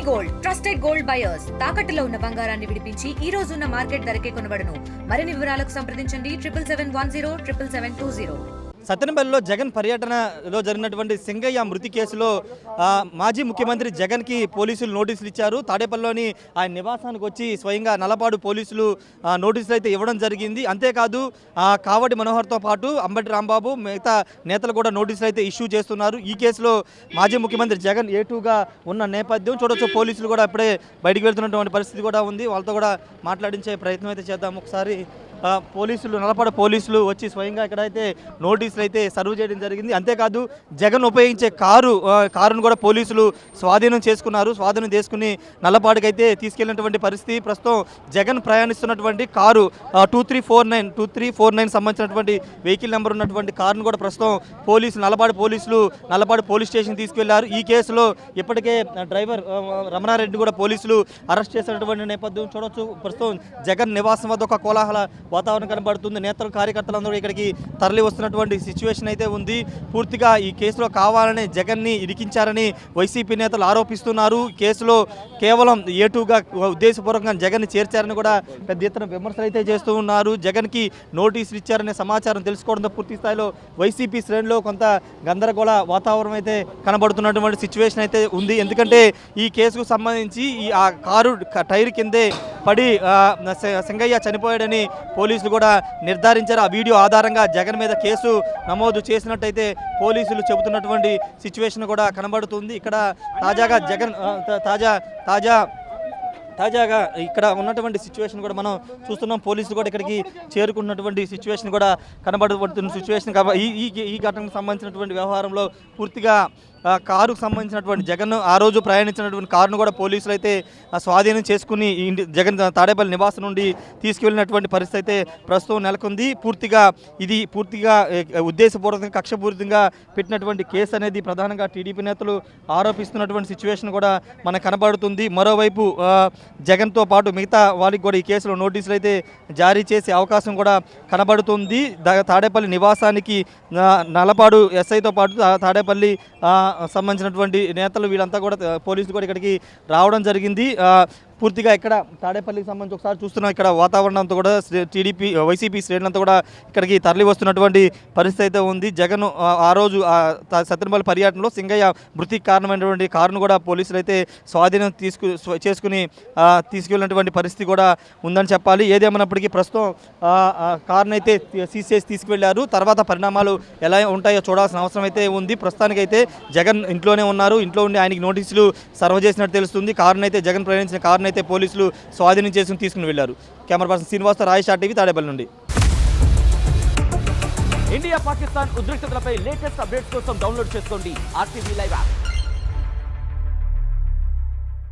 Gold trusted gold buyers తాకట్టులో ఉన్న బంగారాన్ని విడిపించి ఈ రోజు ఉన్న మార్కెట్ ధరకే కొనబడును. మరిన్ని వివరాలకు సంప్రదించండి 77710720. సత్తెనపల్లిలో జగన్ పర్యటనలో జరిగినటువంటి సింగయ్య మృతి కేసులో మాజీ ముఖ్యమంత్రి జగన్కి పోలీసులు నోటీసులు ఇచ్చారు. తాడేపల్లిలోని ఆయన నివాసానికి వచ్చి స్వయంగా నల్లపాడు పోలీసులు నోటీసులు అయితే ఇవ్వడం జరిగింది. అంతేకాదు కావటి మనోహర్తో పాటు అంబటి రాంబాబు మిగతా నేతలు కూడా నోటీసులు అయితే ఇష్యూ చేస్తున్నారు. ఈ కేసులో మాజీ ముఖ్యమంత్రి జగన్ ఏటూగా ఉన్న నేపథ్యం చూడొచ్చు. పోలీసులు కూడా ఇప్పుడే బయటికి వెళ్తున్నటువంటి పరిస్థితి కూడా ఉంది. వాళ్ళతో కూడా మాట్లాడించే ప్రయత్నం అయితే చేద్దాం. ఒకసారి పోలీసులు నల్లపాడు పోలీసులు వచ్చి స్వయంగా ఇక్కడైతే నోటీసులు అయితే సర్వ్ చేయడం జరిగింది. అంతేకాదు జగన్ ఉపయోగించే కారును కూడా పోలీసులు స్వాధీనం చేసుకుని నల్లపాడుకి అయితే తీసుకెళ్లినటువంటి పరిస్థితి. ప్రస్తుతం జగన్ ప్రయాణిస్తున్నటువంటి కారు 2349 సంబంధించినటువంటి వెహికల్ నెంబర్ ఉన్నటువంటి కారును కూడా ప్రస్తుతం నల్లపాడు పోలీస్ స్టేషన్ తీసుకెళ్లారు. ఈ కేసులో ఇప్పటికే డ్రైవర్ రమణారెడ్డి కూడా పోలీసులు అరెస్ట్ చేసినటువంటి నేపథ్యం చూడొచ్చు. ప్రస్తుతం జగన్ నివాసం వద్ద ఒక కోలాహల వాతావరణం కనబడుతుంది. నేతలు కార్యకర్తలందరూ ఇక్కడికి తరలి వస్తున్నటువంటి సిచ్యువేషన్ అయితే ఉంది. పూర్తిగా ఈ కేసులో కావాలని జగన్ని ఇరికించారని వైసీపీ నేతలు ఆరోపిస్తున్నారు. కేసులో కేవలం ఏటూగా ఉద్దేశపూర్వకంగా జగన్ని చేర్చారని కూడా పెద్ద ఎత్తున విమర్శలు అయితే చేస్తూ ఉన్నారు. జగన్కి నోటీసులు ఇచ్చారనే సమాచారం తెలుసుకోవడంతో పూర్తి స్థాయిలో వైసీపీ శ్రేణిలో కొంత గందరగోళ వాతావరణం అయితే కనబడుతున్నటువంటి సిచ్యువేషన్ అయితే ఉంది. ఎందుకంటే ఈ కేసుకు సంబంధించి ఆ కారు టైర్ కిందే పడి సింగయ్య చనిపోయాడని పోలీసులు కూడా నిర్ధారించారు. ఆ వీడియో ఆధారంగా జగన్ మీద కేసు నమోదు చేసినట్టయితే పోలీసులు చెబుతున్నటువంటి సిచ్యువేషన్ కూడా కనబడుతుంది. ఇక్కడ తాజాగా జగన్ తాజాగా ఇక్కడ ఉన్నటువంటి సిచ్యువేషన్ కూడా మనం చూస్తున్నాం. పోలీసులు కూడా ఇక్కడికి చేరుకున్నటువంటి సిచ్యువేషన్ కూడా కనబడుతున్న సిచ్యువేషన్. ఈ ఘటనకు సంబంధించినటువంటి వ్యవహారంలో పూర్తిగా కారుకు సంబంధించినటువంటి జగన్ ఆ రోజు ప్రయాణించినటువంటి కారును కూడా పోలీసులు అయితే స్వాధీనం చేసుకుని జగన్ తాడేపల్లి నివాసం నుండి తీసుకువెళ్ళినటువంటి పరిస్థితి అయితే ప్రస్తుతం నెలకొంది. ఇది పూర్తిగా ఉద్దేశపూర్వకంగా కక్షపూరితంగా పెట్టినటువంటి కేసు అనేది ప్రధానంగా టీడీపీ నేతలు ఆరోపిస్తున్నటువంటి సిచ్యువేషన్ కూడా మనకు కనబడుతుంది. మరోవైపు జగన్తో పాటు మిగతా వాళ్ళకి కూడా ఈ కేసులో నోటీసులు అయితే జారీ చేసే అవకాశం కూడా కనబడుతుంది. తాడేపల్లి నివాసానికి నల్లపాడు ఎస్ఐతో పాటు తాడేపల్లి సంబంధించినటువంటి నేతలు వీళ్ళంతా కూడా పోలీసులు కూడా ఇక్కడికి రావడం జరిగింది. పూర్తిగా ఇక్కడ తాడేపల్లికి సంబంధించి ఒకసారి చూస్తున్నాం. ఇక్కడ వాతావరణంతో కూడా వైసీపీ శ్రేణులంతా కూడా ఇక్కడికి తరలి వస్తున్నటువంటి పరిస్థితి అయితే ఉంది. జగన్ ఆ రోజు సత్తెనపల్లి పర్యటనలో సింగయ్య మృతికి కారణమైనటువంటి కారును కూడా పోలీసులు అయితే స్వాధీనం చేసుకుని తీసుకెళ్ళినటువంటి పరిస్థితి కూడా ఉందని చెప్పాలి. ఏదేమన్నప్పటికీ ప్రస్తుతం కారును అయితే సీజ్ చేసి తీసుకువెళ్లారు. తర్వాత పరిణామాలు ఎలా ఉంటాయో చూడాల్సిన అవసరం అయితే ఉంది. ప్రస్తుతానికైతే జగన్ ఇంట్లోనే ఉన్నారు. ఇంట్లో ఉండి ఆయనకి నోటీసులు సర్వ్ చేసినట్టు తెలుస్తుంది. కారును అయితే జగన్ ప్రయాణించిన కారును అయితే పోలీసులు స్వాధీనం చేసుకుని తీసుకుని వెళ్లారు. కెమెరా పర్సన్ శ్రీనివాస రాయేష్ టీవీ తాడేపల్లి నుండి. ఇండియా పాకిస్తాన్ ఉద్రిక్తతలపై లేటెస్ట్ అప్డేట్స్ కోసం డౌన్లోడ్ చేసుకోండి RTV లైవ్ యాప్.